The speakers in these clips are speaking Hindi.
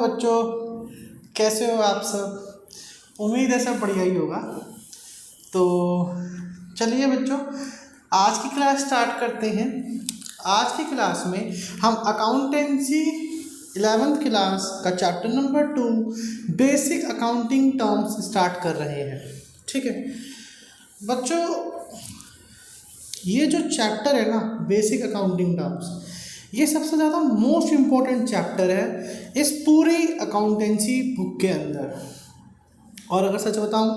बच्चों, कैसे हो आप सब? उम्मीद है सब बढ़िया ही होगा। तो चलिए बच्चों, आज की क्लास स्टार्ट करते हैं। आज की क्लास में हम अकाउंटेंसी 11th क्लास का chapter number 2 basic accounting terms start कर रहे हैं। ठीक है बच्चों, ये जो चैप्टर है ना बेसिक अकाउंटिंग टर्म्स, ये सबसे ज़्यादा मोस्ट इम्पॉर्टेंट चैप्टर है इस पूरी अकाउंटेंसी बुक के अंदर। और अगर सच बताऊं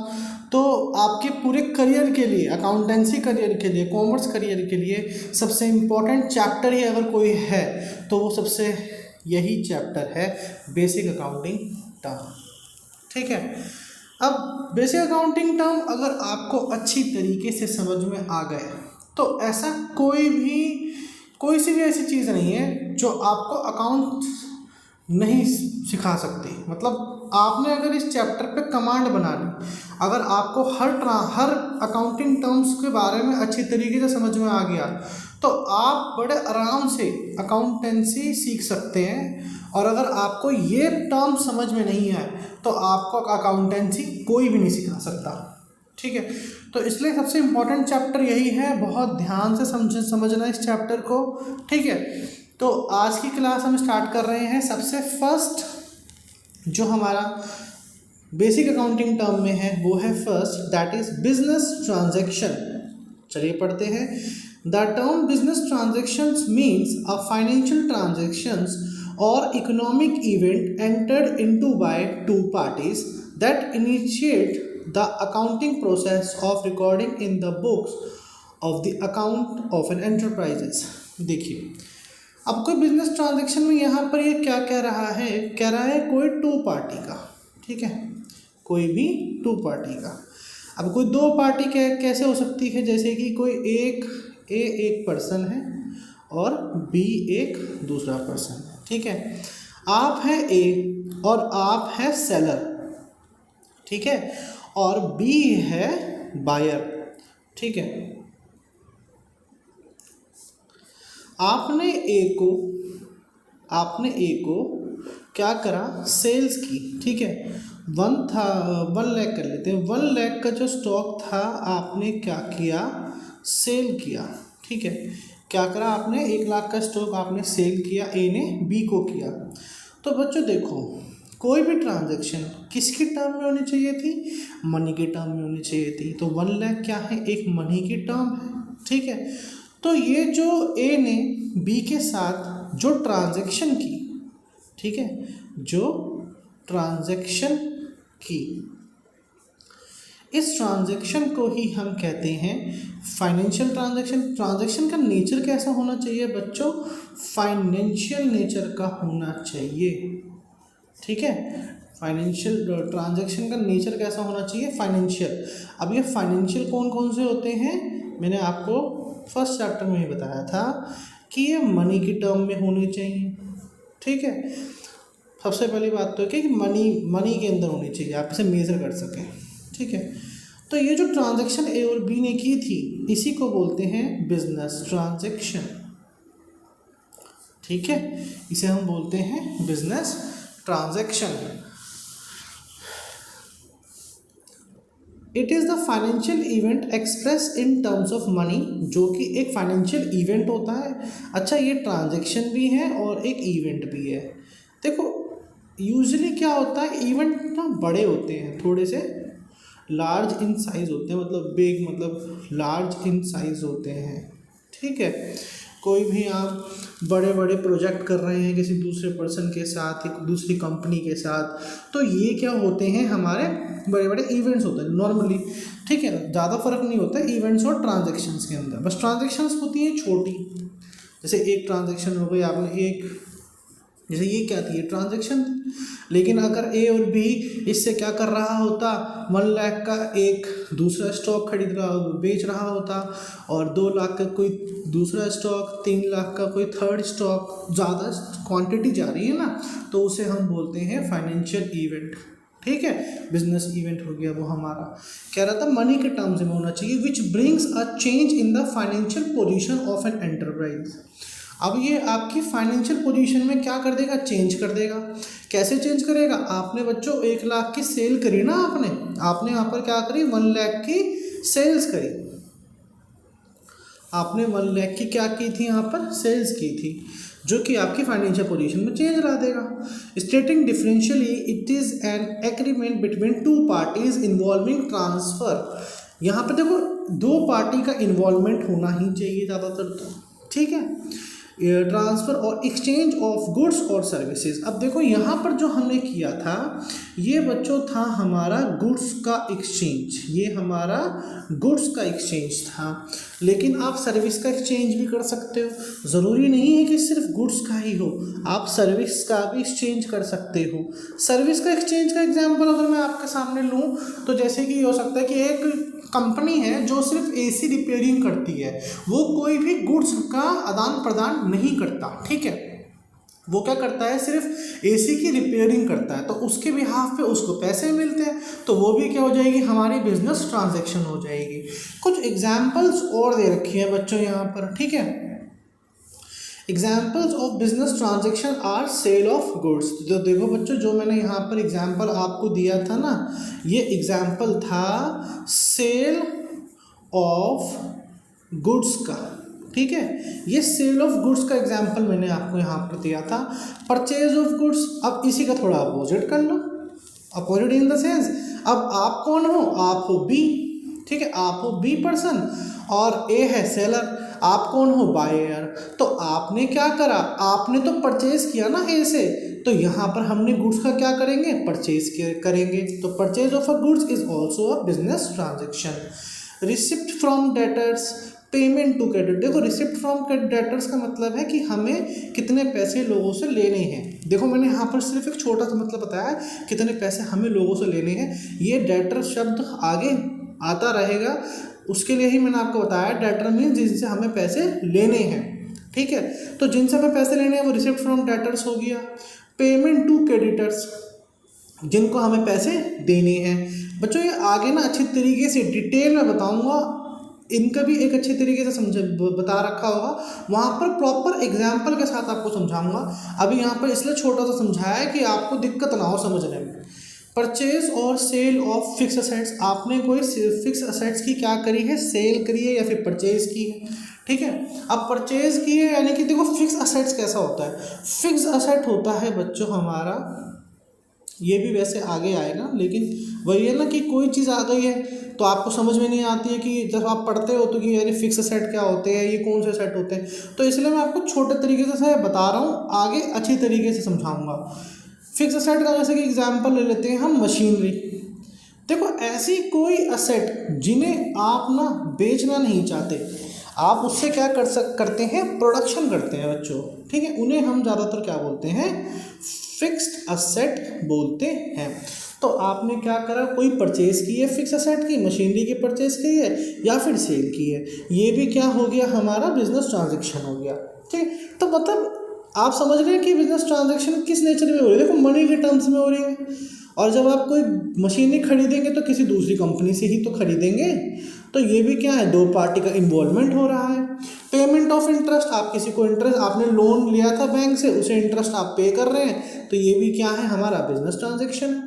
तो आपके पूरे करियर के लिए, अकाउंटेंसी करियर के लिए, कॉमर्स करियर के लिए सबसे इम्पॉर्टेंट चैप्टर ही अगर कोई है तो वो सबसे यही चैप्टर है, बेसिक अकाउंटिंग टर्म। ठीक है, अब बेसिक अकाउंटिंग टर्म अगर आपको अच्छी तरीके से समझ में आ गए तो ऐसा कोई सी भी ऐसी चीज़ नहीं है जो आपको अकाउंट नहीं सिखा सकती। मतलब आपने अगर इस चैप्टर पे कमांड बना ली, अगर आपको हर अकाउंटिंग टर्म्स के बारे में अच्छी तरीके से समझ में आ गया तो आप बड़े आराम से अकाउंटेंसी सीख सकते हैं। और अगर आपको ये टर्म समझ में नहीं आए तो आपको अकाउंटेंसी कोई भी नहीं सिखा सकता। ठीक है, तो इसलिए सबसे इम्पोर्टेंट चैप्टर यही है, बहुत ध्यान से समझना इस चैप्टर को। ठीक है, तो आज की क्लास हम स्टार्ट कर रहे हैं। सबसे फर्स्ट जो हमारा बेसिक अकाउंटिंग टर्म में है वो है first, that is business transaction. चलिए पढ़ते हैं। The term business transactions means a financial transactions और economic event entered into by two parties that initiate the accounting process of recording in the books of the account of an enterprises। देखिए, अब कोई बिजनेस ट्रांजैक्शन में यहाँ पर ये क्या कह रहा है कोई टू पार्टी का। ठीक है, कोई भी टू पार्टी का। अब कोई दो पार्टी कैसे हो सकती है, जैसे कि कोई एक पर्सन है और बी एक दूसरा पर्सन है। ठीक है, आप है ए और आप है सेलर। ठीक है, और बी है बायर। ठीक है, आपने ए को क्या करा, सेल्स की। ठीक है, 1 लाख कर लेते हैं। 1 लाख का जो स्टॉक था आपने क्या किया, सेल किया। ठीक है, क्या करा आपने, 1 लाख का स्टॉक आपने सेल किया, ए ने बी को किया। तो बच्चों देखो, कोई भी ट्रांजैक्शन किसकी टर्म में होनी चाहिए थी, मनी की टर्म में होनी चाहिए थी। तो 1 लाख क्या है, एक मनी की टर्म है। ठीक है, तो ये जो ए ने बी के साथ जो ट्रांजैक्शन की, ठीक है, जो ट्रांजैक्शन की, इस ट्रांजैक्शन को ही हम कहते हैं फाइनेंशियल ट्रांजैक्शन। ट्रांजैक्शन का नेचर कैसा होना चाहिए बच्चों, फाइनेंशियल नेचर का होना चाहिए। ठीक है, फाइनेंशियल ट्रांजैक्शन का नेचर कैसा होना चाहिए, फाइनेंशियल। अब ये फाइनेंशियल कौन कौन से होते हैं, मैंने आपको फर्स्ट चैप्टर में ही बताया था कि ये मनी की टर्म में होने चाहिए। ठीक है, सबसे पहली बात तो है कि मनी के अंदर होनी चाहिए, आप इसे मेजर कर सकें। ठीक है, तो ये जो ट्रांजैक्शन ए और बी ने की थी इसी को बोलते हैं बिजनेस ट्रांजैक्शन। ठीक है, इसे हम बोलते हैं business transaction. It is the financial event express in terms of money, जो कि एक फाइनेंशियल इवेंट होता है। अच्छा, ये ट्रांजैक्शन भी है और एक इवेंट भी है। देखो, यूजुअली क्या होता है, इवेंट ना बड़े होते हैं, थोड़े से लार्ज इन साइज होते हैं, मतलब बिग मतलब लार्ज इन साइज होते हैं। ठीक है, कोई भी आप बड़े बड़े प्रोजेक्ट कर रहे हैं किसी दूसरे पर्सन के साथ, एक दूसरी कंपनी के साथ, तो ये क्या होते हैं, हमारे बड़े बड़े इवेंट्स होते हैं नॉर्मली। ठीक है, ज़्यादा फर्क नहीं होता है इवेंट्स और ट्रांजैक्शंस के अंदर, बस ट्रांजैक्शंस होती हैं छोटी। जैसे एक ट्रांजैक्शन हो गई, आपने जैसे ये क्या थी, ये ट्रांजैक्शन थी। लेकिन अगर ए और बी इससे क्या कर रहा होता, 1 लाख का एक दूसरा स्टॉक खरीद रहा बेच रहा होता, और 2 लाख का कोई दूसरा स्टॉक, 3 लाख का कोई थर्ड स्टॉक, ज़्यादा क्वांटिटी जा रही है ना, तो उसे हम बोलते हैं फाइनेंशियल इवेंट। ठीक है, बिजनेस इवेंट हो गया वो हमारा। कह रहा था मनी के टर्म्स में होना चाहिए, which brings a change in the financial position of an enterprise. अब ये आपकी फाइनेंशियल पोजीशन में क्या कर देगा, चेंज कर देगा। कैसे चेंज करेगा, आपने बच्चों 1 लाख की सेल करी ना, आपने यहाँ पर क्या करी, 1 लाख की सेल्स करी, आपने 1 लाख की क्या की थी, यहाँ पर सेल्स की थी, जो कि आपकी फाइनेंशियल पोजीशन में चेंज ला देगा। स्टेटिंग differentially it is an agreement between 2 parties involving transfer. यहाँ पर देखो 2 पार्टी का इन्वॉल्वमेंट होना ही चाहिए ज़्यादातर तो, ठीक है, ट्रांसफ़र और एक्सचेंज ऑफ गुड्स और सर्विसेज। अब देखो यहाँ पर जो हमने किया था ये बच्चों था हमारा गुड्स का एक्सचेंज, ये हमारा गुड्स का एक्सचेंज था, लेकिन आप सर्विस का एक्सचेंज भी कर सकते हो, ज़रूरी नहीं है कि सिर्फ गुड्स का ही हो, आप सर्विस का भी एक्सचेंज कर सकते हो। सर्विस का एक्सचेंज का एग्जांपल अगर मैं आपके सामने लूँ तो जैसे कि हो सकता है कि एक कंपनी है जो सिर्फ एसी रिपेयरिंग करती है, वो कोई भी गुड्स का आदान प्रदान नहीं करता, ठीक है, वो क्या करता है, सिर्फ एसी की रिपेयरिंग करता है, तो उसके बिहाफ पे उसको पैसे मिलते हैं, तो वो भी क्या हो जाएगी, हमारी बिजनेस ट्रांजैक्शन हो जाएगी। कुछ एग्जांपल्स और दे रखी है बच्चों यहाँ पर, ठीक है। Examples of business transaction are sale of goods. तो देखो बच्चों जो मैंने यहाँ पर एग्जाम्पल आपको दिया था ना, ये एग्जाम्पल था सेल ऑफ गुड्स का, ठीक है, ये सेल ऑफ गुड्स का एग्जाम्पल मैंने आपको यहाँ पर दिया था। परचेज ऑफ गुड्स, अब इसी का थोड़ा अपोजिट कर लो, अपोजिट इन द सेंस, अब आप कौन हो, आप हो बी, ठीक है, आप हो बी पर्सन और ए है सेलर, आप कौन हो, बायर। तो आपने क्या करा, आपने तो परचेज किया ना ए से, तो यहाँ पर हमने गुड्स का क्या करेंगे, परचेज करेंगे, तो purchase of a goods is also a business transaction. Receipt from debtors, payment to credit. देखो रिसिप्ट फ्रॉम डेटर्स का मतलब है कि हमें कितने पैसे लोगों से लेने हैं। देखो मैंने यहाँ पर सिर्फ एक छोटा सा मतलब बताया कितने पैसे हमें लोगों से लेने हैं, ये डेटर शब्द आगे आता रहेगा, उसके लिए ही मैंने आपको बताया डेटर मीन्स जिनसे हमें पैसे लेने हैं, ठीक है, तो जिनसे हमें पैसे लेने हैं वो रिसिप्ट फ्रॉम डेटर्स हो गया। पेमेंट टू क्रेडिटर्स, जिनको हमें पैसे देने हैं। बच्चों ये आगे ना अच्छी तरीके से डिटेल में बताऊंगा, इनका भी एक अच्छे तरीके से बता रखा होगा, वहाँ पर प्रॉपर एग्जाम्पल के साथ आपको समझाऊंगा। अभी यहाँ पर इसलिए छोटा सा समझाया है कि आपको दिक्कत ना हो समझने में। परचेज और सेल ऑफ फिक्स असेट्स, आपने कोई फिक्स असेट्स की क्या करी है, सेल करी है या फिर परचेज की है, ठीक है। अब परचेज की है यानी कि देखो फिक्स असेट्स कैसा होता है, फिक्स असेट होता है बच्चों हमारा, ये भी वैसे आगे आएगा, लेकिन वही है ना कि कोई चीज़ आ गई है तो आपको समझ में नहीं आती है कि जब आप पढ़ते हो तो कि यार फिक्स असेट क्या होते हैं, ये कौन से सेट होते हैं, तो इसलिए मैं आपको छोटे तरीके से बता रहा हूँ, आगे अच्छी तरीके से समझाऊंगा। फिक्स असेट का जैसे कि एग्जांपल ले लेते हैं हम, मशीनरी। देखो ऐसी कोई असेट जिन्हें आप ना बेचना नहीं चाहते, आप उससे क्या करते हैं, प्रोडक्शन करते हैं बच्चों, ठीक है, उन्हें हम ज़्यादातर क्या बोलते हैं, फिक्स्ड असेट बोलते हैं। तो आपने क्या करा, कोई परचेज की है फिक्स असेट की, मशीनरी की परचेज की है या फिर सेल की है, ये भी क्या हो गया, हमारा बिजनेस ट्रांजेक्शन हो गया, ठीक। तो मतलब आप समझ रहे हैं कि बिजनेस ट्रांजैक्शन किस नेचर में हो रही है, देखो मनी के टर्म्स में हो रही है, और जब आप कोई मशीनरी खरीदेंगे तो किसी दूसरी कंपनी से ही तो खरीदेंगे, तो ये भी क्या है, 2 पार्टी का इन्वॉल्वमेंट हो रहा है। पेमेंट ऑफ इंटरेस्ट, आप किसी को इंटरेस्ट, आपने लोन लिया था बैंक से, उसे इंटरेस्ट आप पे कर रहे हैं, तो ये भी क्या है, हमारा business transaction.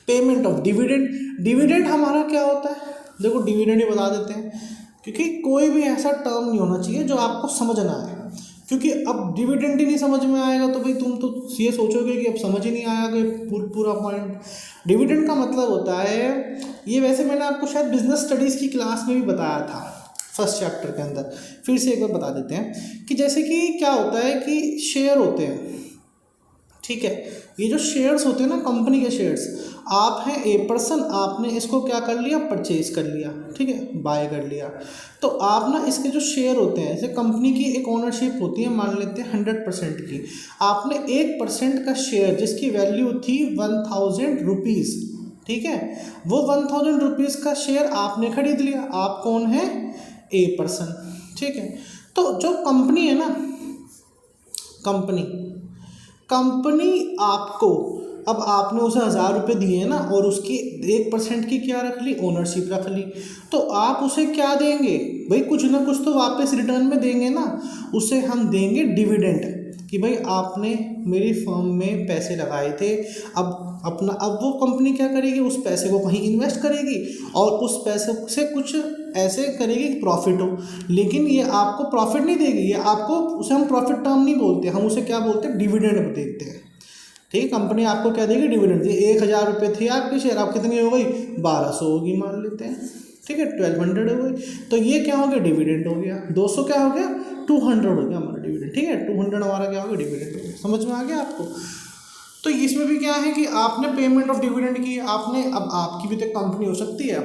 Payment of dividend, dividend हमारा क्या होता है, देखो डिविडेंड ही बता देते हैं, क्योंकि कोई भी ऐसा टर्म नहीं होना चाहिए जो आपको समझ ना आए, क्योंकि अब डिविडेंड ही नहीं समझ में आएगा तो भाई तुम तो ये सोचोगे कि अब समझ ही नहीं आया कि पूरा पॉइंट। डिविडेंड का मतलब होता है, ये वैसे मैंने आपको शायद बिजनेस स्टडीज़ की क्लास में भी बताया था फर्स्ट चैप्टर के अंदर, फिर से एक बार बता देते हैं कि जैसे कि क्या होता है कि शेयर होते हैं, ठीक है, ये जो शेयर्स होते हैं ना, कंपनी के शेयर्स, आप हैं ए पर्सन, आपने इसको क्या कर लिया, परचेज कर लिया, ठीक है, बाय कर लिया, तो आप ना इसके जो शेयर होते हैं, जैसे कंपनी की एक ओनरशिप होती है, मान लेते हैं 100% की, आपने 1% का शेयर जिसकी वैल्यू थी 1000 रुपीज़, ठीक है, वो 1000 रुपीज़ का शेयर आपने खरीद लिया, आप कौन है, ए पर्सन, ठीक है। तो जो कंपनी है ना, कंपनी आपको अब आपने उसे 1000 रुपये दिए ना, और उसकी 1% की क्या रख ली, ओनरशिप रख ली, तो आप उसे क्या देंगे भाई, कुछ ना कुछ तो वापस रिटर्न में देंगे ना। उसे हम देंगे डिविडेंड, कि भाई आपने मेरी फर्म में पैसे लगाए थे, अब वो कंपनी क्या करेगी, उस पैसे को कहीं इन्वेस्ट करेगी और उस पैसे से कुछ ऐसे करेगी कि प्रॉफिट हो। लेकिन ये आपको प्रॉफिट नहीं देगी, ये आपको, उसे हम प्रॉफिट टर्म नहीं बोलते, हम उसे क्या बोलते हैं, डिविडेंड देते हैं। ठीक है, कंपनी आपको क्या देगी, डिविडेंड दी। 1000 रुपये थी आपकी शेयर, आप कितनी हो गई, 1200 होगी मान लेते हैं। ठीक है, 1200 हो गई, तो ये क्या हो गया, डिविडेंड हो गया। 200 क्या हो गया, 200 हो गया हमारा डिविडेंड। ठीक है, 200 हमारा क्या हो गया, डिविडेंड हो गया। समझ में आ गया आपको। तो इसमें भी क्या है कि आपने पेमेंट ऑफ डिविडेंड की, आपने, अब आपकी भी तो कंपनी हो सकती है,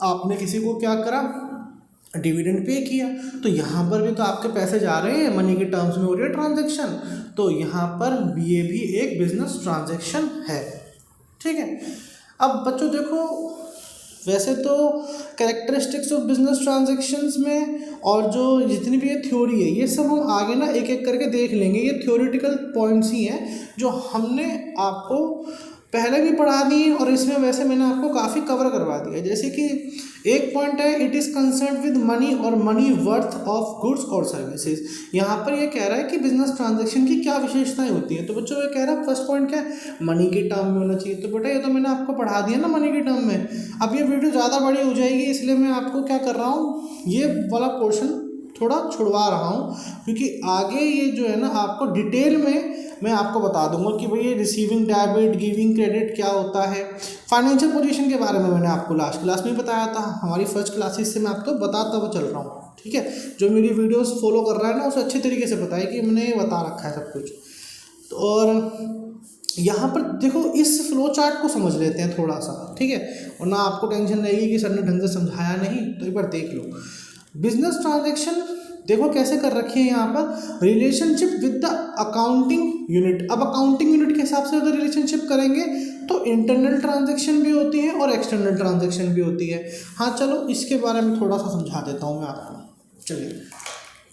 आपने किसी को क्या करा, डिविडेंड पे किया, तो यहाँ पर भी तो आपके पैसे जा रहे हैं, मनी के टर्म्स में हो रही है ट्रांजैक्शन, तो यहाँ पर ये भी एक बिजनेस ट्रांजैक्शन है। ठीक है, अब बच्चों देखो, वैसे तो कैरेक्टरिस्टिक्स ऑफ बिजनेस ट्रांजैक्शंस में और जो जितनी भी ये थ्योरी है, ये सब हम आगे ना एक एक करके देख लेंगे। ये थ्योरेटिकल पॉइंट्स ही हैं जो हमने आपको पहले भी पढ़ा दिए, और इसमें वैसे मैंने आपको काफ़ी कवर करवा दिया। जैसे कि एक पॉइंट है, it is concern with money और मनी वर्थ ऑफ गुड्स और सर्विसेज। यहाँ पर ये कह रहा है कि बिजनेस ट्रांजैक्शन की क्या विशेषताएं होती हैं। तो बच्चों ये कह रहा है, फर्स्ट पॉइंट क्या है, मनी के टर्म में होना चाहिए। तो बेटा ये तो मैंने आपको पढ़ा दिया ना मनी के टर्म में। अब ये वीडियो ज़्यादा बड़ी हो जाएगी, इसलिए मैं आपको क्या कर रहा हूँ, ये वाला पोर्शन थोड़ा छुड़वा रहा हूँ, क्योंकि आगे ये जो है ना आपको डिटेल में मैं आपको बता दूंगा कि भाई ये रिसीविंग डेबिट, गिविंग क्रेडिट क्या होता है। फाइनेंशियल पोजीशन के बारे में मैंने आपको लास्ट क्लास में बताया था, हमारी फर्स्ट क्लासेस से मैं आपको बताता हुआ चल रहा हूँ। ठीक है, जो मेरी वीडियोस फॉलो कर रहा है ना, उसे अच्छे तरीके से पता है कि मैंने ये बता रखा है सब कुछ। तो और यहाँ पर देखो, इस फ्लो चार्ट को समझ लेते हैं थोड़ा सा। ठीक है, और ना आपको टेंशन रहेगी कि सर ने ढंग से समझाया नहीं, तो एक बार देख लो। बिजनेस ट्रांजैक्शन देखो कैसे कर रखी है यहाँ पर, relationship with the accounting unit. अब अकाउंटिंग यूनिट के हिसाब से अगर रिलेशनशिप करेंगे तो इंटरनल ट्रांजैक्शन भी होती है और एक्सटर्नल ट्रांजैक्शन भी होती है। हाँ चलो, इसके बारे में थोड़ा सा समझा देता हूँ मैं आपको। चलिए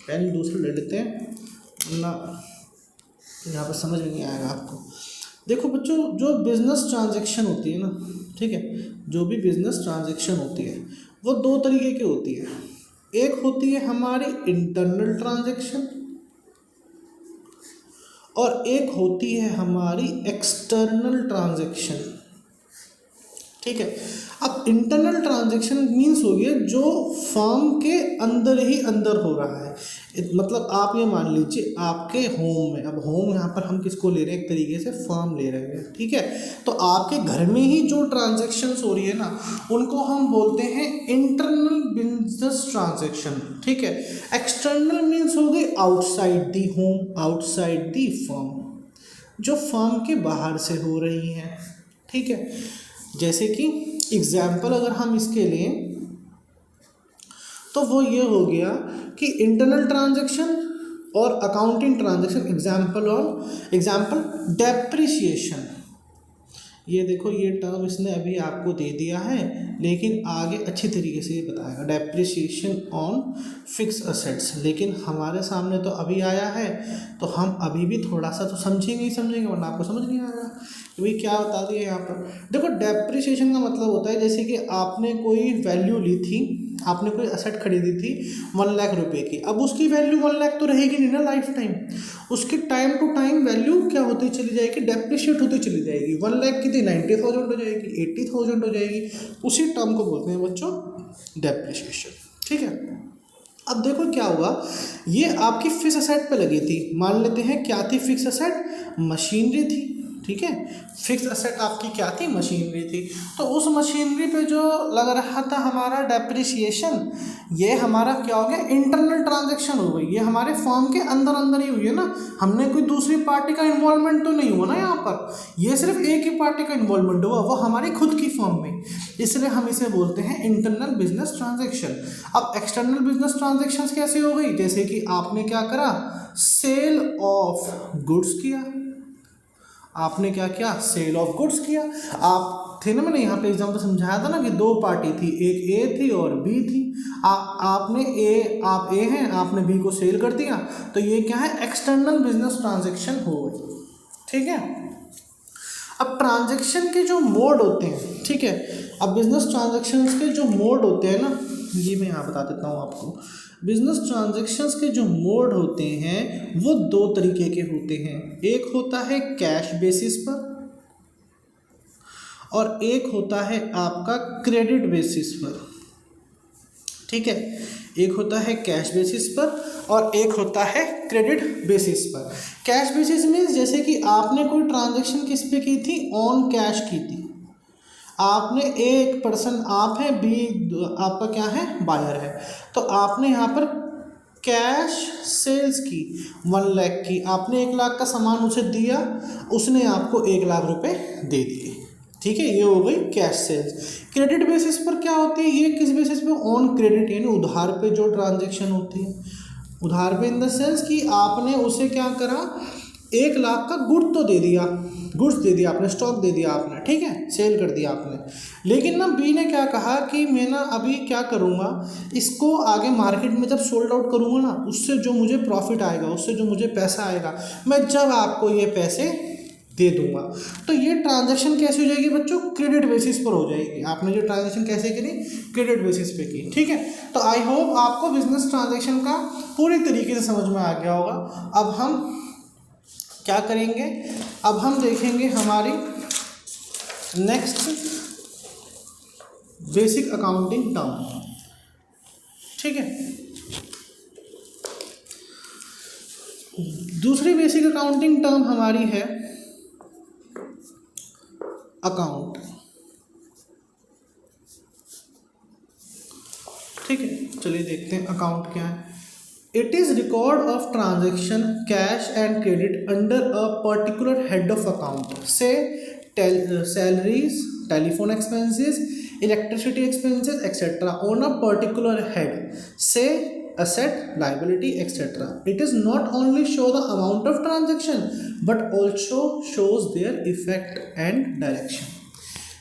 पेन दूसरा ले लेते हैं ना, यहाँ पर समझ में नहीं आएगा आपको। देखो बच्चों, जो बिजनेस ट्रांजैक्शन होती है ना, ठीक है, जो भी बिजनेस ट्रांजैक्शन होती है वो दो तरीके की होती है। एक होती है हमारी इंटरनल ट्रांजैक्शन और एक होती है हमारी एक्सटर्नल ट्रांजैक्शन। ठीक है, अब इंटरनल ट्रांजैक्शन मीन्स हो गया जो फर्म के अंदर ही अंदर हो रहा है। मतलब आप ये मान लीजिए आपके होम में, अब होम यहाँ पर हम किसको ले रहे हैं, एक तरीके से फर्म ले रहे हैं। ठीक है, तो आपके घर में ही जो ट्रांजैक्शंस हो रही है ना, उनको हम बोलते हैं इंटरनल बिजनेस ट्रांजैक्शन। ठीक है, एक्सटर्नल मीन्स हो गई outside the home, outside the firm, जो फर्म के बाहर से हो रही हैं। ठीक है, जैसे कि एग्जाम्पल अगर हम इसके लें तो वो ये हो गया कि इंटरनल ट्रांजैक्शन और अकाउंटिंग ट्रांजैक्शन। Example depreciation. ये देखो, ये टर्म इसने अभी आपको दे दिया है, लेकिन आगे अच्छी तरीके से ये बताएगा, डेप्रिसिएशन ऑन फिक्स असेट्स। लेकिन हमारे सामने तो अभी आया है, तो हम अभी भी थोड़ा सा तो समझेंगे ही समझेंगे, वरना आपको समझ नहीं आएगा कि भाई क्या बता दिया यहाँ पर। देखो, डेप्रिसिएशन का मतलब होता है जैसे कि आपने कोई वैल्यू ली थी, आपने कोई असेट खरीदी थी 1 लाख रुपए की। अब उसकी वैल्यू 1 लाख तो रहेगी नहीं ना लाइफ टाइम, उसकी टाइम टू टाइम वैल्यू क्या होती चली जाएगी, डेप्रिशिएट होती चली जाएगी। 1 लाख की थी 90,000 हो जाएगी, 80,000 हो जाएगी। उसी टर्म को बोलते हैं बच्चों डेप्रिशिएशन। ठीक है, अब देखो क्या हुआ, ये आपकी फिक्स असेट पे लगी थी। मान लेते हैं क्या थी फिक्स असेट, मशीनरी थी। ठीक है, फिक्स असेट आपकी क्या थी, मशीनरी थी। तो उस मशीनरी पे जो लग रहा था हमारा डेप्रिसिएशन, ये हमारा क्या हो गया, इंटरनल ट्रांजैक्शन हो गई। ये हमारे फर्म के अंदर अंदर ही हुई है ना, हमने कोई दूसरी पार्टी का इन्वॉल्वमेंट तो नहीं हुआ ना यहाँ पर, ये सिर्फ एक ही पार्टी का इन्वॉल्वमेंट हुआ, वो हमारी खुद की फर्म में, इसलिए हम इसे बोलते हैं इंटरनल बिजनेस ट्रांजैक्शन। अब एक्सटर्नल बिजनेस ट्रांजैक्शन कैसे हो गई, जैसे कि आपने क्या करा, सेल ऑफ गुड्स किया। आपने क्या किया, सेल ऑफ गुड्स किया। आप थे ना, मैंने यहाँ पे एग्जाम्पल समझाया था ना कि दो पार्टी थी, एक ए थी और बी थी। आप ए हैं, आपने बी को सेल कर दिया, तो ये क्या है, एक्सटर्नल बिजनेस ट्रांजैक्शन हो गई। ठीक है, अब ट्रांजैक्शन के जो मोड होते हैं, ठीक है, अब बिजनेस ट्रांजैक्शंस के जो मोड होते हैं ना, ये मैं यहाँ बता देता हूँ आपको। बिजनेस ट्रांजैक्शंस के जो मोड होते हैं वो दो तरीके के होते हैं। एक होता है कैश बेसिस पर और एक होता है आपका क्रेडिट बेसिस पर, ठीक है। एक होता है कैश बेसिस पर और एक होता है क्रेडिट बेसिस पर। कैश बेसिस मीन्स जैसे कि आपने कोई ट्रांजैक्शन किस पे की थी, ऑन कैश की थी। आपने एक पर्सन, आप हैं, बी आपका क्या है, बायर है, तो आपने यहाँ पर कैश सेल्स की 1 लाख की, आपने 1 लाख का सामान उसे दिया, उसने आपको 1 लाख रुपए दे दिए, ठीक है, ये हो गई कैश सेल्स। क्रेडिट बेसिस पर क्या होती है, ये किस बेसिस पे, ऑन क्रेडिट, यानी उधार पे जो ट्रांजैक्शन होती है। उधार पे इन द सेंस कि आपने उसे क्या करा, 1 लाख का गुड तो दे दिया, गुड्स दे दिया आपने, स्टॉक दे दिया आपने, ठीक है, सेल कर दिया आपने। लेकिन ना बी ने क्या कहा कि मैं ना अभी क्या करूँगा, इसको आगे मार्केट में जब सोल्ड आउट करूँगा ना, उससे जो मुझे प्रॉफिट आएगा, उससे जो मुझे पैसा आएगा, मैं जब आपको ये पैसे दे दूंगा। तो ये ट्रांजैक्शन कैसे हो जाएगी बच्चों, क्रेडिट बेसिस पर हो जाएगी। आपने जो ट्रांजैक्शन कैसे करी, क्रेडिट बेसिस पे की, ठीक है। तो आई होप आपको बिजनेस ट्रांजैक्शन का पूरी तरीके से समझ में आ गया होगा। अब हम क्या करेंगे, अब हम देखेंगे हमारी नेक्स्ट बेसिक अकाउंटिंग टर्म, ठीक है। दूसरी बेसिक अकाउंटिंग टर्म हमारी है अकाउंट, ठीक है। चलिए देखते हैं अकाउंट क्या है। It is record of transaction cash and credit under a particular head of account, say salaries, telephone expenses, electricity expenses etcetera on a particular head, say asset, liability, etc. It is not only show the amount of transaction but also shows their effect and direction.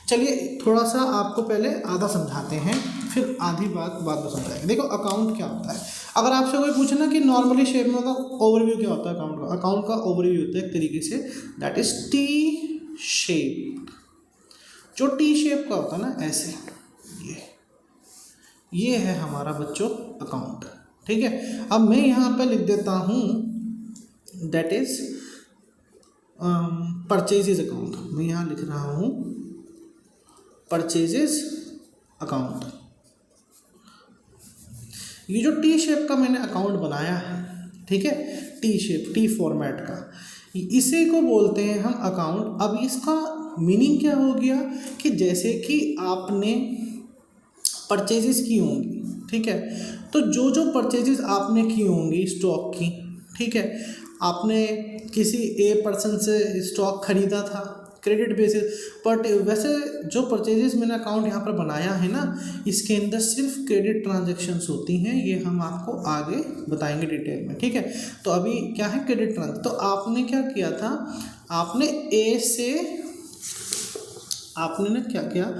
चलिए थोड़ा सा आपको पहले आधा समझाते हैं, फिर आधी बात बाद में समझाएंगे। देखो अकाउंट क्या होता है, अगर आपसे कोई पूछे ना कि नॉर्मली शेप में होता है ओवरव्यू, क्या होता है अकाउंट का, अकाउंट का ओवरव्यू होता है एक तरीके से, दैट इज टी शेप। जो टी शेप का होता है ना ऐसे, ये है हमारा बच्चों अकाउंट, ठीक है। अब मैं यहाँ पे लिख देता हूँ दैट इज परचेजेज अकाउंट, मैं यहाँ लिख रहा हूँ परचेजेज अकाउंट। ये जो टी शेप का मैंने अकाउंट बनाया है, ठीक है, टी शेप, टी फॉर्मेट का, इसी को बोलते हैं हम अकाउंट। अब इसका मीनिंग क्या हो गया कि जैसे कि आपने परचेजेस की होंगी, ठीक है, तो जो जो परचेजेस आपने की होंगी स्टॉक की, ठीक है, आपने किसी ए पर्सन से स्टॉक खरीदा था क्रेडिट बेसिस, बट वैसे जो परचेजेस मैंने अकाउंट यहाँ पर बनाया है ना, इसके अंदर सिर्फ क्रेडिट ट्रांजैक्शंस होती हैं, ये हम आपको आगे बताएंगे डिटेल में, ठीक है। तो अभी क्या है क्रेडिट ट्रांजैक्शन, तो आपने क्या किया था, आपने ए से, आपने ना क्या किया,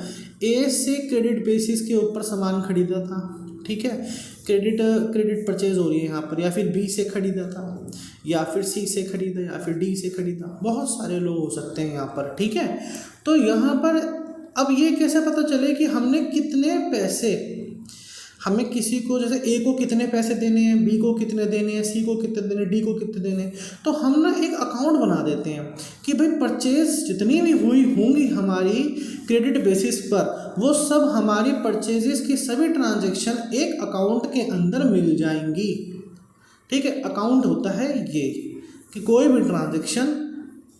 ए से क्रेडिट बेसिस के ऊपर सामान खरीदा था, ठीक है, क्रेडिट परचेज हो रही है यहाँ पर, या फिर बी से खरीदा था, या फिर सी से खरीदा, या फिर डी से खरीदा, बहुत सारे लोग हो सकते हैं यहाँ पर, ठीक है। तो यहाँ पर अब ये कैसे पता चले कि हमने कितने पैसे, हमें किसी को जैसे ए को कितने पैसे देने हैं, बी को कितने देने हैं, सी को कितने देने, डी को कितने देने हैं, तो हम ना एक अकाउंट बना देते हैं कि भाई परचेज जितनी भी हुई होंगी हमारी क्रेडिट बेसिस पर, वो सब हमारी परचेजेस की सभी ट्रांजैक्शन एक अकाउंट के अंदर मिल जाएंगी, ठीक है। अकाउंट होता है ये कि कोई भी ट्रांजैक्शन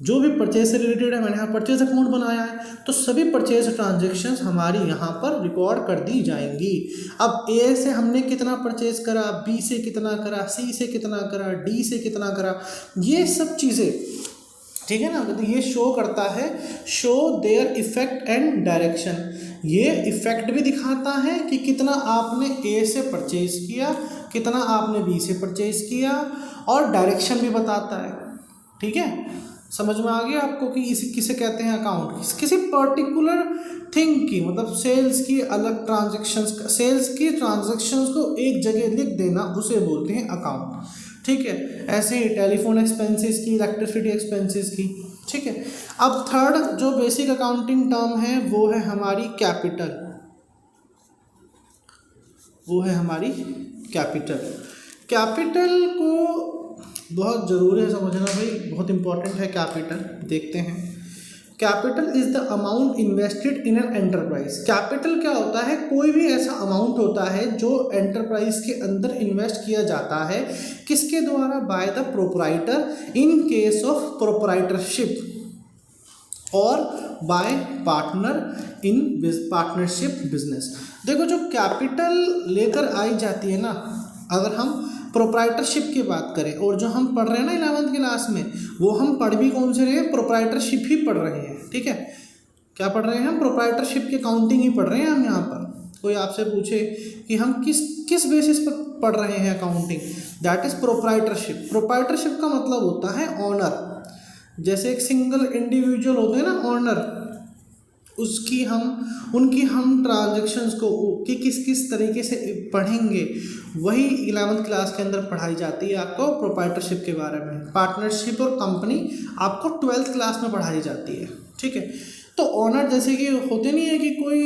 जो भी परचेज से रिलेटेड है, मैंने यहाँ परचेज अकाउंट बनाया है, तो सभी परचेज ट्रांजैक्शंस हमारी यहाँ पर रिकॉर्ड कर दी जाएंगी। अब ए से हमने कितना परचेज करा, बी से कितना करा, सी से कितना करा, डी से कितना करा, ये सब चीज़ें, ठीक है ना, तो ये शो करता है, show their effect and direction. ये इफेक्ट भी दिखाता है कि कितना आपने ए से परचेज किया, कितना आपने बी से परचेज किया, और डायरेक्शन भी बताता है, ठीक है। समझ में आ गया आपको कि इसे किसे कहते हैं अकाउंट, किसी पर्टिकुलर थिंग की, मतलब सेल्स की अलग ट्रांजैक्शंस, सेल्स की ट्रांजैक्शंस को एक जगह लिख देना, उसे बोलते हैं अकाउंट, ठीक है। ऐसे ही टेलीफोन एक्सपेंसेस की, इलेक्ट्रिसिटी एक्सपेंसेस की, ठीक है। अब थर्ड जो बेसिक अकाउंटिंग टर्म है वो है हमारी कैपिटल, वो है हमारी कैपिटल। कैपिटल को बहुत ज़रूरी है समझना भाई, बहुत इंपॉर्टेंट है कैपिटल। देखते हैं, capital is the amount invested in an enterprise. Capital क्या होता है? कोई भी ऐसा अमाउंट होता है जो एंटरप्राइज के अंदर इन्वेस्ट किया जाता है, किसके द्वारा? By the proprietor in case of proprietorship और by partner in partnership business. देखो जो कैपिटल लेकर आई जाती है ना, अगर हम प्रोपराइटरशिप की बात करें, और जो हम पढ़ रहे हैं ना 11th क्लास में, वो हम पढ़ भी कौन से रहे हैं? प्रोपराइटरशिप ही पढ़ रहे हैं, ठीक है। क्या पढ़ रहे हैं हम? प्रोपराइटरशिप की अकाउंटिंग ही पढ़ रहे हैं हम यहाँ पर। कोई आपसे पूछे कि हम किस बेसिस पर पढ़ रहे हैं accounting, that is proprietorship. Proprietorship का मतलब होता है ऑनर। जैसे एक सिंगल इंडिविजुअल होते हैं ना ऑनर, उनकी हम ट्रांजैक्शंस को कि किस तरीके से पढ़ेंगे, वही 11th क्लास के अंदर पढ़ाई जाती है आपको प्रोपराइटरशिप के बारे में। पार्टनरशिप और कंपनी आपको 12th क्लास में पढ़ाई जाती है, ठीक है। तो ऑनर जैसे कि होते नहीं है कि कोई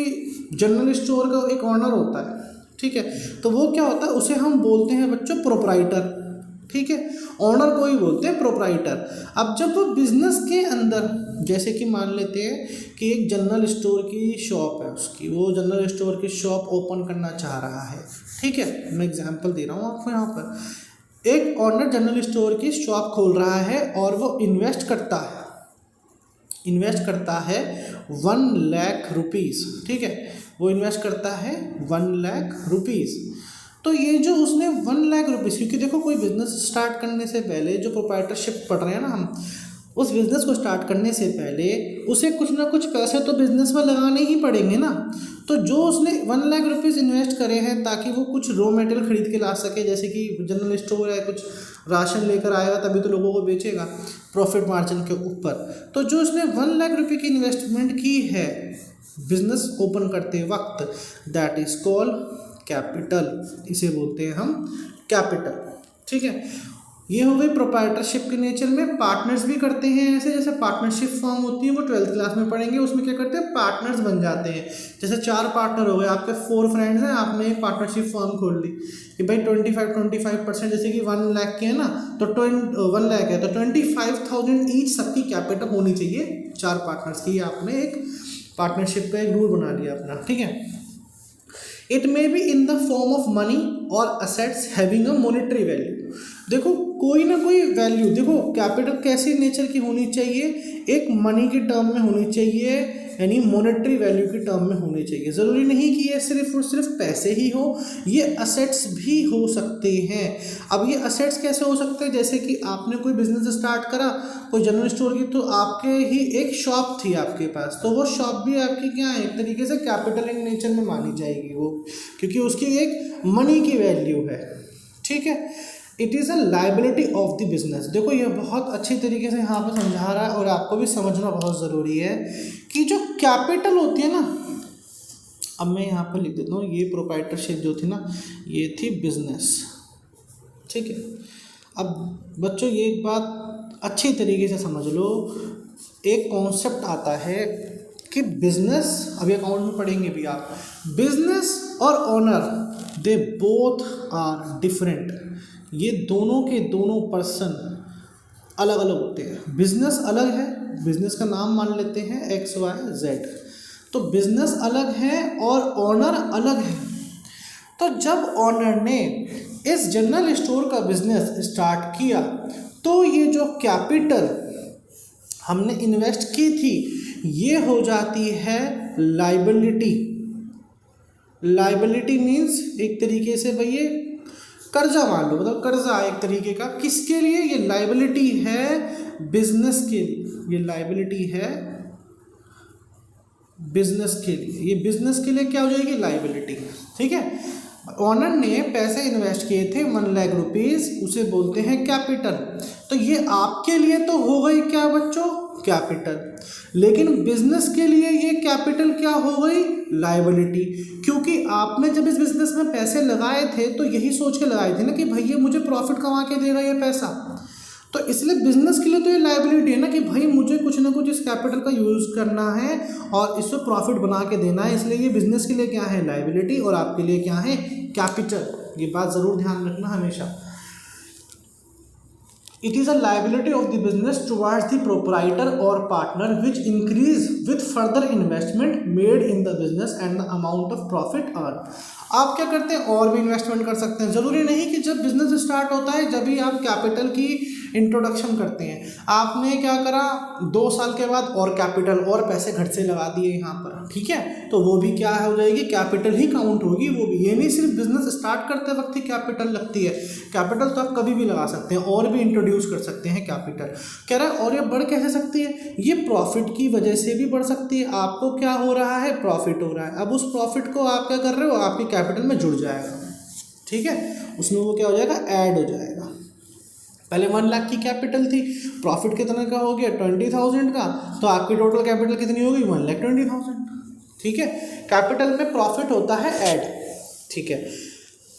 जनरल स्टोर का एक ऑनर होता है, ठीक है, तो वो क्या होता है? उसे हम बोलते हैं बच्चों प्रोपराइटर, ठीक है। ऑनर को ही बोलते हैं प्रोपराइटर। अब जब वो बिजनेस के अंदर, जैसे कि मान लेते हैं कि एक जनरल स्टोर की शॉप है उसकी, वो जनरल स्टोर की शॉप ओपन करना चाह रहा है, ठीक है। मैं एग्जांपल दे रहा हूँ आपको यहाँ पर। एक ऑनर जनरल स्टोर की शॉप खोल रहा है और वो इन्वेस्ट करता है 1 लाख रुपीज़, ठीक है। वो इन्वेस्ट करता है 1 लाख रुपीज़। तो ये जो उसने 1 लाख रुपीज़, क्योंकि देखो कोई बिजनेस स्टार्ट करने से पहले, जो प्रोपराइटरशिप पढ़ रहे हैं ना हम, उस बिज़नेस को स्टार्ट करने से पहले उसे कुछ ना कुछ पैसे तो बिज़नेस में लगाने ही पड़ेंगे ना। तो जो उसने 1 लाख रुपीज़ इन्वेस्ट करे हैं ताकि वो कुछ रॉ मटेरियल खरीद के ला सके, जैसे कि जनरल स्टोर है, कुछ राशन लेकर आएगा तभी तो लोगों को बेचेगा प्रॉफिट मार्जिन के ऊपर। तो जो उसने 1 लाख रुपये की इन्वेस्टमेंट की है बिजनेस ओपन करते वक्त, दैट इज कॉल्ड कैपिटल। इसे बोलते हैं हम कैपिटल, ठीक है। ये हो गई प्रोप्राइटरशिप के नेचर में। पार्टनर्स भी करते हैं ऐसे, जैसे पार्टनरशिप फॉर्म होती है वो 12th क्लास में पढ़ेंगे। उसमें क्या करते हैं? पार्टनर्स बन जाते हैं। जैसे 4 पार्टनर हो गए, आपके 4 फ्रेंड्स हैं, आपने एक पार्टनरशिप फॉर्म खोल ली कि भाई 25% जैसे कि 1 लाख के है ना, तो 1 लाख है तो 25,000 ईच सबकी कैपिटल होनी चाहिए 4 पार्टनर्स की। आपने एक पार्टनरशिप का एक रूल बना लिया अपना, ठीक है। It may be in the form of money और assets having a monetary value. देखो कोई ना कोई वैल्यू, देखो कैपिटल कैसी नेचर की होनी चाहिए? एक मनी के टर्म में होनी चाहिए, यानी मॉनेटरी वैल्यू की टर्म में होनी चाहिए। ज़रूरी नहीं कि ये सिर्फ और सिर्फ पैसे ही हो, ये असेट्स भी हो सकते हैं। अब ये असेट्स कैसे हो सकते हैं? जैसे कि आपने कोई बिजनेस स्टार्ट करा, कोई जनरल स्टोर की, तो आपके ही एक शॉप थी आपके पास, तो वो शॉप भी आपकी क्या है, एक तरीके से कैपिटल इन नेचर में मानी जाएगी वो, क्योंकि उसकी एक मनी की वैल्यू है, ठीक है। It is a liability of the business. देखो ये बहुत अच्छी तरीके से यहाँ पर समझा रहा है और आपको भी समझना बहुत ज़रूरी है कि जो कैपिटल होती है ना, अब मैं यहाँ पर लिख देता हूँ, ये प्रोप्राइटरशिप जो थी ना, ये थी बिजनेस, ठीक है। अब बच्चों ये एक बात अच्छी तरीके से समझ लो, एक कॉन्सेप्ट आता है कि बिजनेस, अभी अकाउंट में पढ़ेंगे भी आप, बिजनेस और owner they both are different. ये दोनों के दोनों पर्सन अलग अलग होते हैं। बिजनेस अलग है, बिजनेस का नाम मान लेते हैं XYZ, तो बिजनेस अलग है और ओनर अलग है। तो जब ओनर ने इस जनरल स्टोर का बिजनेस स्टार्ट किया, तो ये जो कैपिटल हमने इन्वेस्ट की थी, ये हो जाती है लाइबिलिटी। लाइबिलिटी मीन्स एक तरीके से भाई ये कर्जा मान लो, मतलब कर्जा एक तरीके का। किसके लिए? ये लाइबिलिटी है बिजनेस के लिए, ये लाइबिलिटी है बिजनेस के लिए। ये बिजनेस के लिए क्या हो जाएगी? लाइबिलिटी, ठीक है। ओनर ने पैसे इन्वेस्ट किए थे 1 लाख रुपीज़, उसे बोलते हैं कैपिटल। तो ये आपके लिए तो हो गई क्या बच्चों? कैपिटल। लेकिन बिजनेस के लिए ये कैपिटल क्या हो गई? लायबिलिटी। क्योंकि आपने जब इस बिजनेस में पैसे लगाए थे तो यही सोच के लगाए थे ना कि भाई ये मुझे प्रॉफिट कमा के देगा ये पैसा। तो इसलिए बिजनेस के लिए तो ये लायबिलिटी है ना कि भाई मुझे कुछ ना कुछ इस कैपिटल का यूज़ करना है और इससे प्रॉफिट बना के देना है, इसलिए ये बिजनेस के लिए क्या है, लायबिलिटी, और आपके लिए क्या है, कैपिटल। ये बात ज़रूर ध्यान रखना हमेशा। It is a liability of the business towards the proprietor or partner which increase with further investment made in the business and the amount of profit earned। आप क्या करते हैं, और भी इन्वेस्टमेंट कर सकते हैं। ज़रूरी नहीं कि जब बिजनेस स्टार्ट होता है जब ही आप कैपिटल की इंट्रोडक्शन करते हैं। आपने क्या करा, 2 साल के बाद और कैपिटल और पैसे घर से लगा दिए यहाँ पर, ठीक है, तो वो भी क्या हो जाएगी, कैपिटल ही काउंट होगी वो भी। ये नहीं सिर्फ बिजनेस स्टार्ट करते वक्त ही कैपिटल लगती है, कैपिटल तो आप कभी भी लगा सकते हैं और भी इंट्रोड्यूस कर सकते हैं कैपिटल। कह रहा है और ये बढ़ कैसे सकती है, ये प्रॉफिट की वजह से भी बढ़ सकती है। आपको क्या हो रहा है, प्रॉफिट हो रहा है, अब उस प्रॉफिट को आप क्या कर रहे हो, आपकी कैपिटल में जुड़ जाएगा, ठीक है, उसमें वो क्या हो जाएगा, ऐड हो जाएगा। पहले 1 लाख की कैपिटल थी, प्रॉफिट कितना का हो गया, 20,000 का, तो आपकी टोटल कैपिटल कितनी हो गई, 1,20,000, ठीक है। कैपिटल में प्रॉफिट होता है ऐड, ठीक है।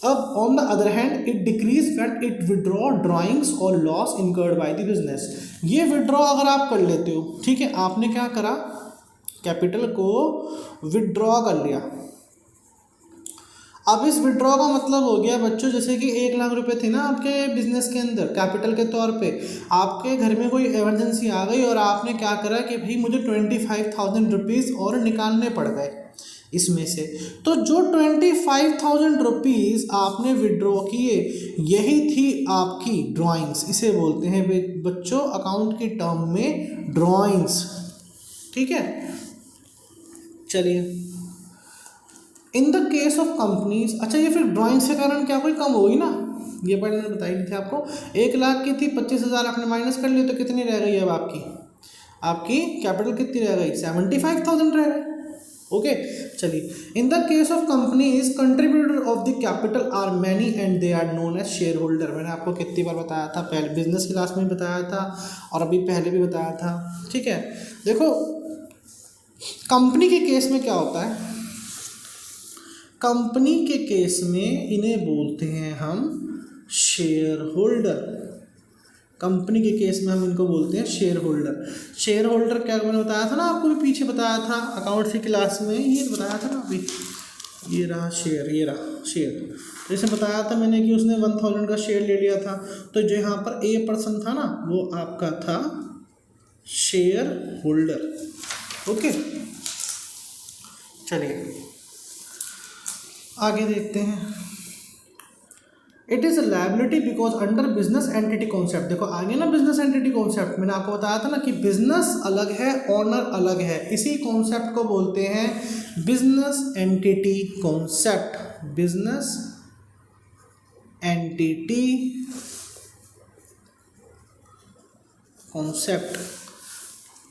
अब on the other hand it decreases when it withdraw drawings और loss incurred by the business. ये विड्रॉ अगर आप कर लेते हो, ठीक है, आपने क्या करा, कैपिटल को विड्रॉ कर लिया। अब इस विड्रॉ का मतलब हो गया बच्चों, जैसे कि 1 लाख रुपए थे ना आपके बिजनेस के अंदर कैपिटल के तौर पे, आपके घर में कोई इमरजेंसी आ गई और आपने क्या करा कि भाई मुझे 25,000 रुपीज़ और निकालने पड़ गए इसमें से। तो जो 25,000 रुपीज़ आपने विड्रॉ किए, यही थी आपकी ड्राइंग्स। इसे बोलते हैं बच्चों अकाउंट की टर्म में ड्राइंग्स, ठीक है। चलिए, in the case of companies, अच्छा ये फिर ड्राइंग्स के कारण क्या कोई कम होगी ना, ये पहले मैंने बताई नहीं थी आपको। 1 लाख की थी, 25,000 आपने माइनस कर लिया, तो कितनी रह गई अब आपकी कैपिटल कितनी रह गई, 75,000 रह गई, ओके। चलिए, in the case of companies contributor of the capital are many and they are known as shareholder. मैंने आपको कितनी बार बताया था, पहले बिजनेस क्लास में बताया था और अभी पहले भी बताया था, ठीक है। देखो कंपनी के केस में क्या होता है, कंपनी के केस में इन्हें बोलते हैं हम शेयर होल्डर। कंपनी के केस में हम इनको बोलते हैं शेयर होल्डर। शेयर होल्डर क्या मैंने बताया था ना आपको भी पीछे बताया था अकाउंट्स की क्लास में, ये बताया था ना अभी, ये रहा शेयर, ये रहा शेयर। जैसे बताया था मैंने कि उसने 1,000 का शेयर ले लिया था, तो जो यहाँ पर ए पर्सन था ना वो आपका था शेयर होल्डर, ओके। चलिए आगे देखते हैं। It is a liability because under business entity concept. देखो आगे ना बिजनेस एंटिटी कॉन्सेप्ट, मैंने आपको बताया था ना कि बिजनेस अलग है, ऑनर अलग है। इसी कॉन्सेप्ट को बोलते हैं business entity concept. Business entity concept.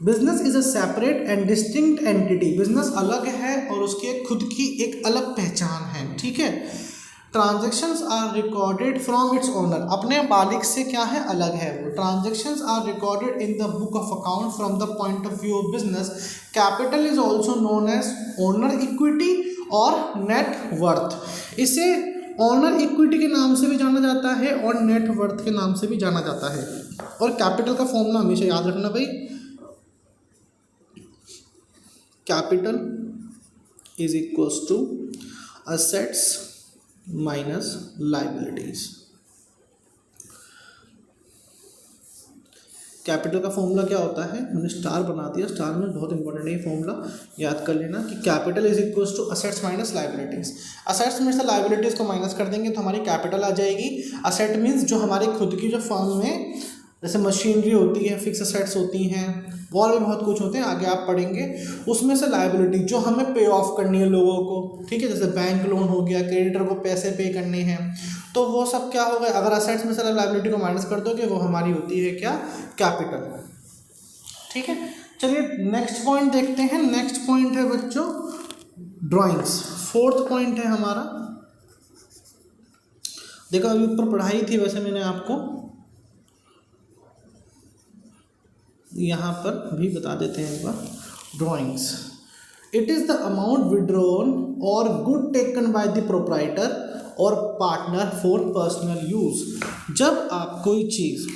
Business is a separate and distinct entity. Business अलग है और उसकी खुद की एक अलग पहचान है, ठीक है। Transactions are recorded from its owner. अपने मालिक से क्या है, अलग है वो। Transactions are recorded in the book of account from the point of view of business. Capital is also known as owner equity और नेट वर्थ। इसे ओनर इक्विटी के नाम से भी जाना जाता है और नेट वर्थ के नाम से भी जाना जाता है। और कैपिटल का फॉर्मूला हमेशा याद रखना भाई, capital is equals to assets minus liabilities. Capital का फॉर्मूला क्या होता है, मैंने स्टार बना दिया, स्टार में बहुत इंपॉर्टेंट है ये फॉर्मूला, याद कर लेना कि capital is equals to assets minus liabilities. Assets में से लाइबिलिटीज को माइनस कर देंगे तो हमारी कैपिटल आ जाएगी। असेट मीन्स जो हमारी खुद की जो फर्म में जैसे मशीनरी होती है, फिक्स असेट्स होती हैं, और भी बहुत कुछ होते हैं, आगे आप पढ़ेंगे। उसमें से लायबिलिटी जो हमें पे ऑफ करनी है लोगों को, ठीक है, जैसे बैंक लोन हो गया, क्रेडिटर को पैसे पे करने हैं, तो वो सब क्या हो गया, अगर असेट्स में से लायबिलिटी को माइनस कर दोगे वो हमारी होती है क्या, कैपिटल, ठीक है। चलिए नेक्स्ट पॉइंट देखते हैं। नेक्स्ट पॉइंट है बच्चों ड्राइंग्स। 4th पॉइंट है हमारा। देखो अभी ऊपर पढ़ाई थी, वैसे मैंने आपको यहाँ पर भी बता देते हैं एक बार। Drawings, it is the amount withdrawn और good taken by the proprietor और पार्टनर फॉर पर्सनल यूज़। जब आप कोई चीज़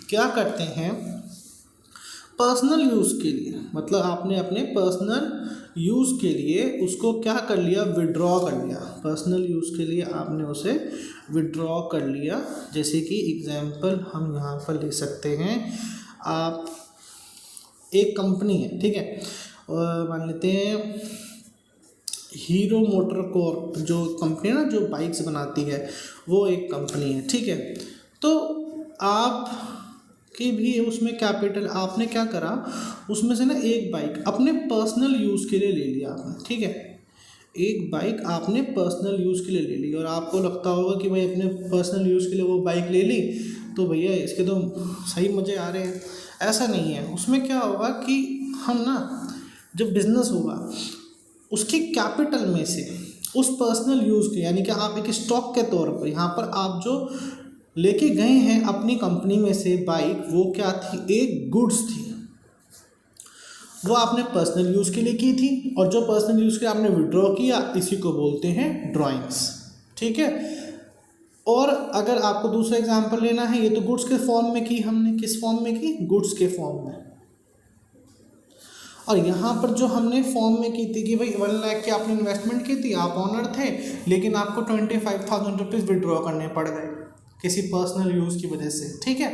क्या करते हैं पर्सनल यूज़ के लिए, मतलब आपने अपने पर्सनल यूज़ के लिए उसको क्या कर लिया, विड्रॉ कर लिया। पर्सनल यूज़ के लिए आपने उसे विड्रॉ कर लिया। जैसे कि एग्जांपल हम यहाँ पर ले सकते हैं, आप एक कंपनी है, ठीक है, और मान लेते हैं हीरो मोटर कॉर्प जो कंपनी है ना, जो बाइक्स बनाती है, वो एक कंपनी है, ठीक है। तो आप कि भी उसमें कैपिटल आपने क्या करा, उसमें से ना एक बाइक अपने पर्सनल यूज़ के लिए ले लिया आपने, ठीक है। एक बाइक आपने पर्सनल यूज़ के लिए ले ली, और आपको लगता होगा कि भाई अपने पर्सनल यूज़ के लिए वो बाइक ले ली तो भैया इसके तो सही मज़े आ रहे हैं। ऐसा नहीं है। उसमें क्या होगा कि हम ना जब बिज़नेस होगा उसकी कैपिटल में से उस पर्सनल यूज़ के, यानी कि आप एक स्टॉक के तौर पर यहाँ पर आप जो लेके गए हैं अपनी कंपनी में से बाइक, वो क्या थी, एक गुड्स थी, वो आपने पर्सनल यूज़ के लिए की थी, और जो पर्सनल यूज़ के लिए आपने विड्रॉ किया, इसी को बोलते हैं ड्राइंग्स, ठीक है। और अगर आपको दूसरा एग्जांपल लेना है, ये तो गुड्स के फॉर्म में की हमने, किस फॉर्म में की, गुड्स के फॉर्म में। और यहाँ पर जो हमने फॉर्म में की थी कि भाई 1 लाख की आपने इन्वेस्टमेंट की थी, आप ऑनर थे, लेकिन आपको 25,000 रुपीज़ विड्रॉ करने पड़ गए किसी पर्सनल यूज़ की वजह से, ठीक है।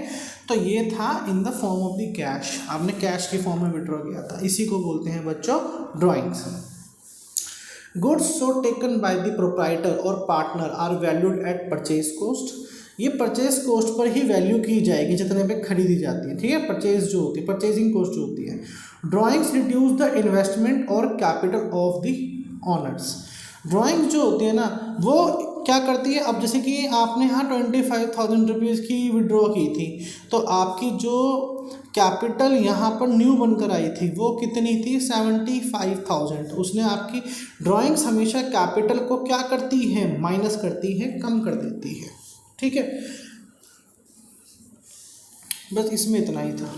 तो ये था in the form of the cash, आपने कैश के फॉर्म में विड्रॉ किया था, इसी को बोलते हैं बच्चों drawings. Goods so taken by the proprietor और partner are valued at purchase cost. ये परचेज कॉस्ट पर ही वैल्यू की जाएगी जितने पे खरीदी जाती है, ठीक है। परचेज जो होती है, परचेजिंग कॉस्ट जो होती है। ड्राइंग्स रिड्यूस द इन्वेस्टमेंट और capital of the honours. Drawings जो होती है ना, वो क्या करती है, अब जैसे कि आपने यहाँ 25,000 रुपीज़ की विड्रॉ की थी, तो आपकी जो कैपिटल यहाँ पर न्यू बनकर आई थी वो कितनी थी, 75,000। उसने आपकी ड्राइंग्स हमेशा कैपिटल को क्या करती है, माइनस करती है, कम कर देती है, ठीक है। बस इसमें इतना ही था,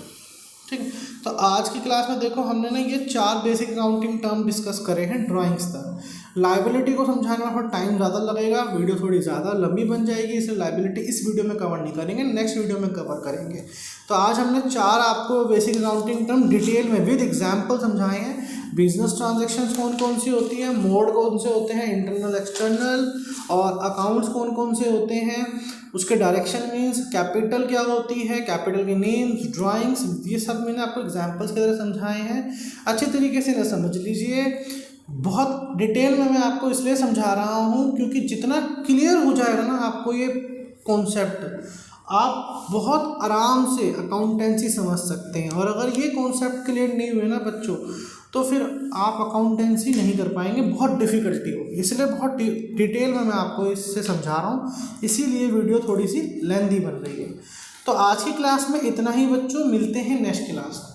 ठीक है। तो आज की क्लास में देखो हमने ना ये 4 बेसिक अकाउंटिंग टर्म डिस्कस करे हैं ड्राइंग्स तक। लायबिलिटी को समझाने में थोड़ा टाइम ज़्यादा लगेगा, वीडियो थोड़ी ज़्यादा लंबी बन जाएगी, इसलिए लायबिलिटी इस वीडियो में कवर नहीं करेंगे, नेक्स्ट वीडियो में कवर करेंगे। तो आज हमने 4 आपको बेसिक अकाउंटिंग टर्म डिटेल में विद एग्जाम्पल समझाए हैं। बिजनेस ट्रांजेक्शन्स कौन कौन सी होती है, मोड कौन से होते हैं, इंटरनल एक्सटर्नल, और अकाउंट्स कौन कौन से होते हैं, उसके डायरेक्शन मीन्स, कैपिटल क्या होती है, कैपिटल के नेम्स, ड्राइंग्स, ये सब मैंने आपको एग्जांपल्स की तरह समझाए हैं। अच्छे तरीके से ना समझ लीजिए। बहुत डिटेल में मैं आपको इसलिए समझा रहा हूँ क्योंकि जितना क्लियर हो जाएगा ना आपको ये कॉन्सेप्ट, आप बहुत आराम से अकाउंटेंसी समझ सकते हैं। और अगर ये कॉन्सेप्ट क्लियर नहीं हुए ना बच्चों, तो फिर आप अकाउंटेंसी नहीं कर पाएंगे, बहुत डिफ़िकल्टी होगी। इसलिए बहुत डिटेल में मैं आपको इससे समझा रहा हूँ, इसीलिए वीडियो थोड़ी सी लेंथी बन रही है। तो आज की क्लास में इतना ही बच्चों, मिलते हैं नेक्स्ट क्लास में।